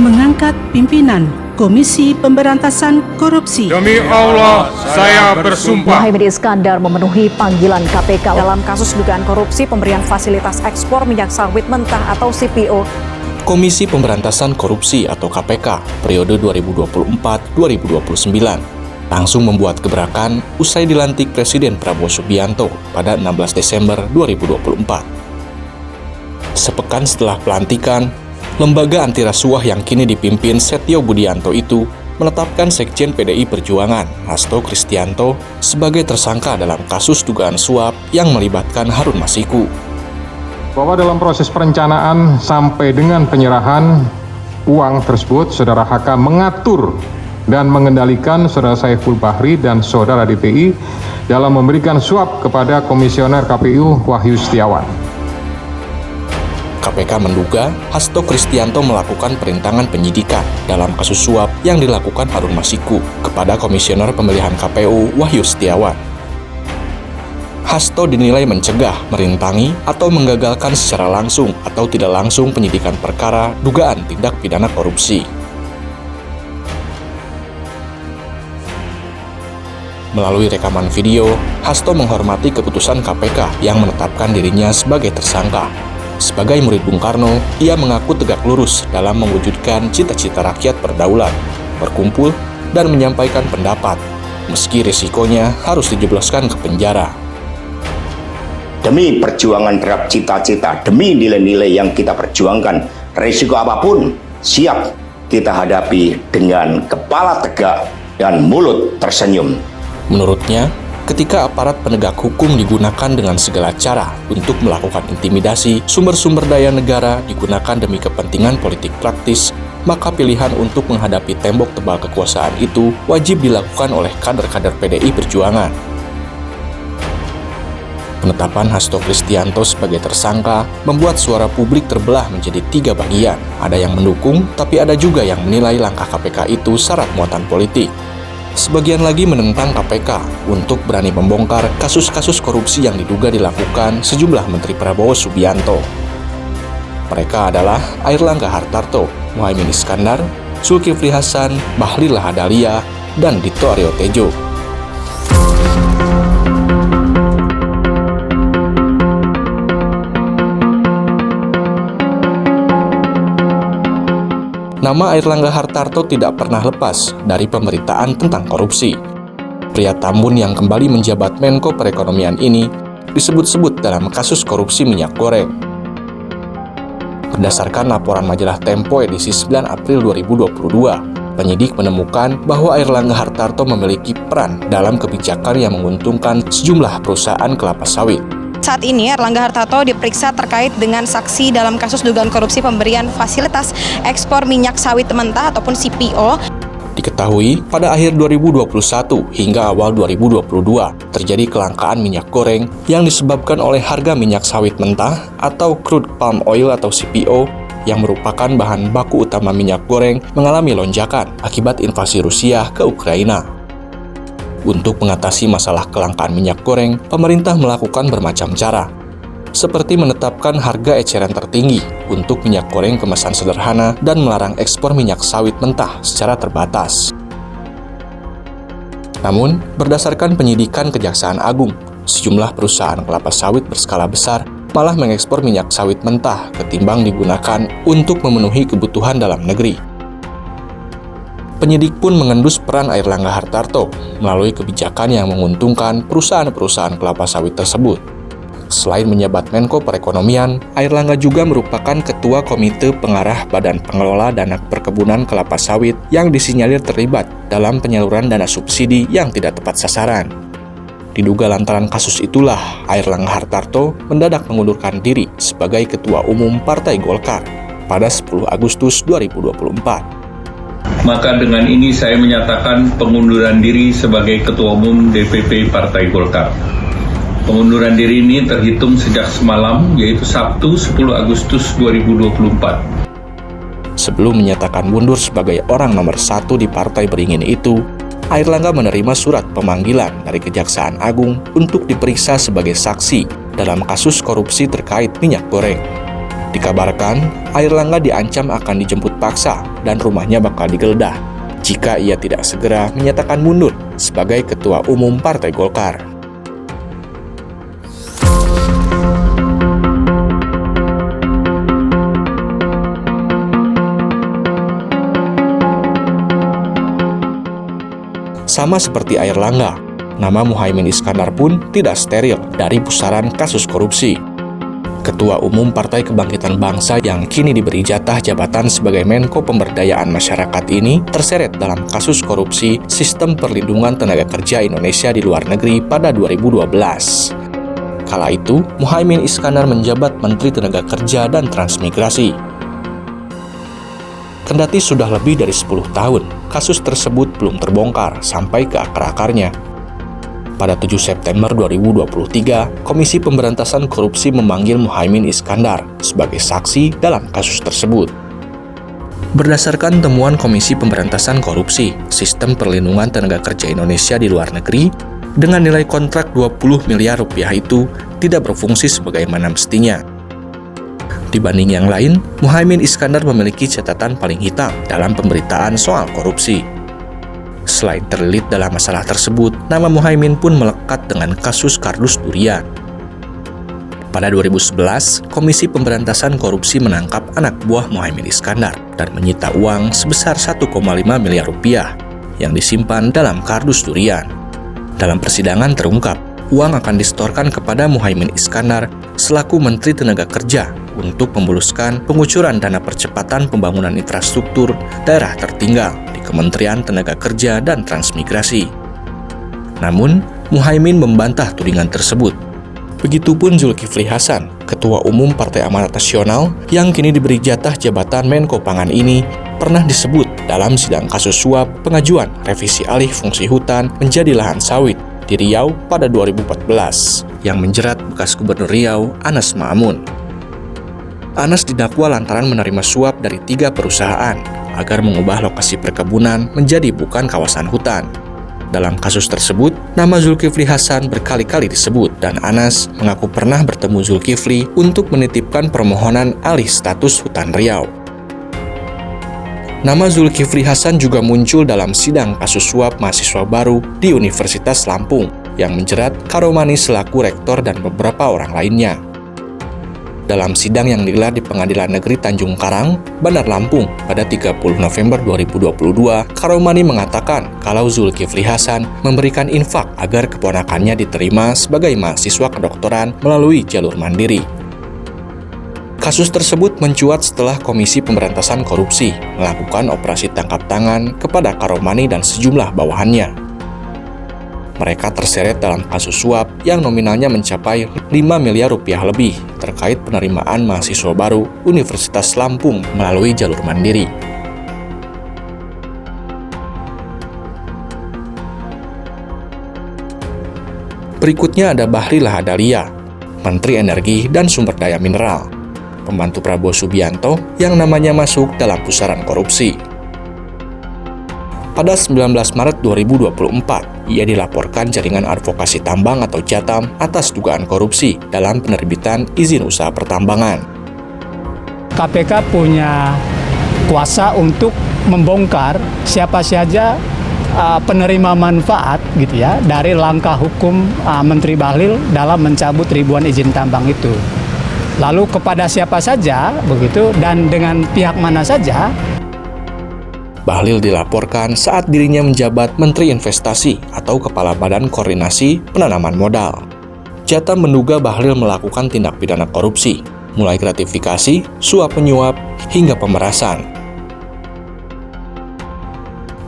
mengangkat pimpinan Komisi Pemberantasan Korupsi. Demi Allah, saya bersumpah. Muhaimin Iskandar memenuhi panggilan KPK dalam kasus dugaan korupsi pemberian fasilitas ekspor minyak sawit mentah atau CPO. Komisi Pemberantasan Korupsi atau KPK periode 2024-2029 langsung membuat gebrakan usai dilantik Presiden Prabowo Subianto pada 16 Desember 2024. Sepekan setelah pelantikan, lembaga anti rasuah yang kini dipimpin Setio Budianto itu menetapkan Sekjen PDI Perjuangan, Hasto Kristianto, sebagai tersangka dalam kasus dugaan suap yang melibatkan Harun Masiku. Bahwa dalam proses perencanaan sampai dengan penyerahan uang tersebut, Saudara HK mengatur dan mengendalikan Saudara Saiful Bahri dan Saudara DPI dalam memberikan suap kepada Komisioner KPU Wahyu Setiawan. KPK menduga Hasto Kristianto melakukan perintangan penyidikan dalam kasus suap yang dilakukan Harun Masiku kepada Komisioner Pemilihan KPU Wahyu Setiawan. Hasto dinilai mencegah, merintangi, atau menggagalkan secara langsung atau tidak langsung penyidikan perkara dugaan tindak pidana korupsi. Melalui rekaman video, Hasto menghormati keputusan KPK yang menetapkan dirinya sebagai tersangka. Sebagai murid Bung Karno, ia mengaku tegak lurus dalam mewujudkan cita-cita rakyat berdaulat, berkumpul, dan menyampaikan pendapat, meski risikonya harus dijebloskan ke penjara. Demi perjuangan terhadap cita-cita, demi nilai-nilai yang kita perjuangkan, risiko apapun siap kita hadapi dengan kepala tegak dan mulut tersenyum. Menurutnya, ketika aparat penegak hukum digunakan dengan segala cara untuk melakukan intimidasi, sumber-sumber daya negara digunakan demi kepentingan politik praktis, maka pilihan untuk menghadapi tembok tebal kekuasaan itu wajib dilakukan oleh kader-kader PDI Perjuangan. Penetapan Hasto Kristianto sebagai tersangka membuat suara publik terbelah menjadi 3 bagian. Ada yang mendukung, tapi ada juga yang menilai langkah KPK itu syarat muatan politik. Sebagian lagi menentang KPK untuk berani membongkar kasus-kasus korupsi yang diduga dilakukan sejumlah Menteri Prabowo Subianto. Mereka adalah Airlangga Hartarto, Muhaimin Iskandar, Zulkifli Hasan, Bahlil Lahadalia, dan Dito Aryo Tejo. Nama Airlangga Hartarto tidak pernah lepas dari pemberitaan tentang korupsi. Pria Tambun yang kembali menjabat Menko Perekonomian ini disebut-sebut dalam kasus korupsi minyak goreng. Berdasarkan laporan majalah Tempo edisi 9 April 2022, penyidik menemukan bahwa Airlangga Hartarto memiliki peran dalam kebijakan yang menguntungkan sejumlah perusahaan kelapa sawit. Saat ini Airlangga Hartarto diperiksa terkait dengan saksi dalam kasus dugaan korupsi pemberian fasilitas ekspor minyak sawit mentah ataupun CPO. Diketahui pada akhir 2021 hingga awal 2022 terjadi kelangkaan minyak goreng yang disebabkan oleh harga minyak sawit mentah atau crude palm oil atau CPO yang merupakan bahan baku utama minyak goreng mengalami lonjakan akibat invasi Rusia ke Ukraina. Untuk mengatasi masalah kelangkaan minyak goreng, pemerintah melakukan bermacam cara, seperti menetapkan harga eceran tertinggi untuk minyak goreng kemasan sederhana dan melarang ekspor minyak sawit mentah secara terbatas. Namun, berdasarkan penyidikan Kejaksaan Agung, sejumlah perusahaan kelapa sawit berskala besar malah mengekspor minyak sawit mentah ketimbang digunakan untuk memenuhi kebutuhan dalam negeri. Penyidik pun mengendus peran Airlangga Hartarto melalui kebijakan yang menguntungkan perusahaan-perusahaan kelapa sawit tersebut. Selain menjabat Menko Perekonomian, Airlangga juga merupakan Ketua Komite Pengarah Badan Pengelola Dana Perkebunan Kelapa Sawit yang disinyalir terlibat dalam penyaluran dana subsidi yang tidak tepat sasaran. Diduga lantaran kasus itulah, Airlangga Hartarto mendadak mengundurkan diri sebagai Ketua Umum Partai Golkar pada 10 Agustus 2024. Maka dengan ini saya menyatakan pengunduran diri sebagai Ketua Umum DPP Partai Golkar. Pengunduran diri ini terhitung sejak semalam, yaitu Sabtu 10 Agustus 2024. Sebelum menyatakan mundur sebagai orang nomor 1 di Partai Beringin itu, Airlangga menerima surat pemanggilan dari Kejaksaan Agung untuk diperiksa sebagai saksi dalam kasus korupsi terkait minyak goreng. Dikabarkan, Airlangga diancam akan dijemput paksa dan rumahnya bakal digeledah jika ia tidak segera menyatakan mundur sebagai Ketua Umum Partai Golkar. Sama seperti Airlangga, nama Muhaimin Iskandar pun tidak steril dari pusaran kasus korupsi. Ketua Umum Partai Kebangkitan Bangsa yang kini diberi jatah jabatan sebagai Menko Pemberdayaan Masyarakat ini terseret dalam kasus korupsi Sistem Perlindungan Tenaga Kerja Indonesia di luar negeri pada 2012. Kala itu, Muhaimin Iskandar menjabat Menteri Tenaga Kerja dan Transmigrasi. Kendati sudah lebih dari 10 tahun, kasus tersebut belum terbongkar sampai ke akar-akarnya. Pada 7 September 2023, Komisi Pemberantasan Korupsi memanggil Muhaimin Iskandar sebagai saksi dalam kasus tersebut. Berdasarkan temuan Komisi Pemberantasan Korupsi, Sistem Perlindungan Tenaga Kerja Indonesia di luar negeri, dengan nilai kontrak 20 miliar rupiah itu tidak berfungsi sebagaimana mestinya. Dibanding yang lain, Muhaimin Iskandar memiliki catatan paling hitam dalam pemberitaan soal korupsi. Selain terlilit dalam masalah tersebut, nama Muhaimin pun melekat dengan kasus kardus durian. Pada 2011, Komisi Pemberantasan Korupsi menangkap anak buah Muhaimin Iskandar dan menyita uang sebesar 1,5 miliar rupiah yang disimpan dalam kardus durian. Dalam persidangan terungkap, uang akan disetorkan kepada Muhaimin Iskandar selaku Menteri Tenaga Kerja untuk membuluskan pengucuran dana percepatan pembangunan infrastruktur daerah tertinggal di Kementerian Tenaga Kerja dan Transmigrasi. Namun, Muhaimin membantah tudingan tersebut. Begitupun Zulkifli Hasan, Ketua Umum Partai Amanat Nasional yang kini diberi jatah jabatan Menko Pangan ini, pernah disebut dalam sidang kasus suap pengajuan revisi alih fungsi hutan menjadi lahan sawit di Riau pada 2014 yang menjerat bekas Gubernur Riau Anas Ma'amun. Anas didakwa lantaran menerima suap dari 3 perusahaan agar mengubah lokasi perkebunan menjadi bukan kawasan hutan. Dalam kasus tersebut, nama Zulkifli Hasan berkali-kali disebut dan Anas mengaku pernah bertemu Zulkifli untuk menitipkan permohonan alih status hutan Riau. Nama Zulkifli Hasan juga muncul dalam sidang kasus suap mahasiswa baru di Universitas Lampung yang menjerat Karomani selaku rektor dan beberapa orang lainnya. Dalam sidang yang digelar di Pengadilan Negeri Tanjung Karang, Bandar Lampung pada 30 November 2022, Karomani mengatakan kalau Zulkifli Hasan memberikan infak agar keponakannya diterima sebagai mahasiswa kedokteran melalui jalur mandiri. Kasus tersebut mencuat setelah Komisi Pemberantasan Korupsi melakukan operasi tangkap tangan kepada Karomani dan sejumlah bawahannya. Mereka terseret dalam kasus suap yang nominalnya mencapai 5 miliar rupiah lebih terkait penerimaan mahasiswa baru Universitas Lampung melalui jalur mandiri. Berikutnya ada Bahlil Lahadalia, Menteri Energi dan Sumber Daya Mineral, pembantu Prabowo Subianto yang namanya masuk dalam pusaran korupsi. Pada 19 Maret 2024, ia dilaporkan Jaringan Advokasi Tambang atau JATAM atas dugaan korupsi dalam penerbitan izin usaha pertambangan. KPK punya kuasa untuk membongkar siapa saja penerima manfaat gitu ya dari langkah hukum Menteri Bahlil dalam mencabut ribuan izin tambang itu. Lalu kepada siapa saja begitu dan dengan pihak mana saja. Bahlil dilaporkan saat dirinya menjabat Menteri Investasi atau Kepala Badan Koordinasi Penanaman Modal. JATAM menduga Bahlil melakukan tindak pidana korupsi, mulai gratifikasi, suap menyuap, hingga pemerasan.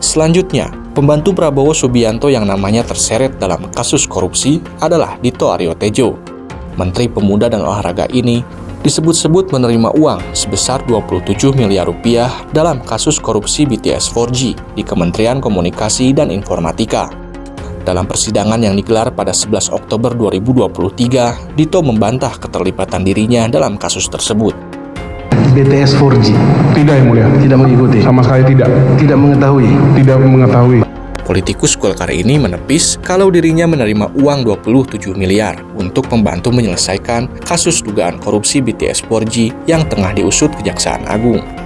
Selanjutnya, pembantu Prabowo Subianto yang namanya terseret dalam kasus korupsi adalah Dito Aryo Tejo. Menteri Pemuda dan Olahraga ini disebut-sebut menerima uang sebesar 27 miliar rupiah dalam kasus korupsi BTS 4G di Kementerian Komunikasi dan Informatika. Dalam persidangan yang digelar pada 11 Oktober 2023, Dito membantah keterlibatan dirinya dalam kasus tersebut. BTS 4G? Tidak, Yang Mulia. Tidak mengikuti? Sama sekali tidak. Tidak mengetahui? Tidak mengetahui. Politikus Golkar ini menepis kalau dirinya menerima uang 27 miliar untuk membantu menyelesaikan kasus dugaan korupsi BTS 4G yang tengah diusut Kejaksaan Agung.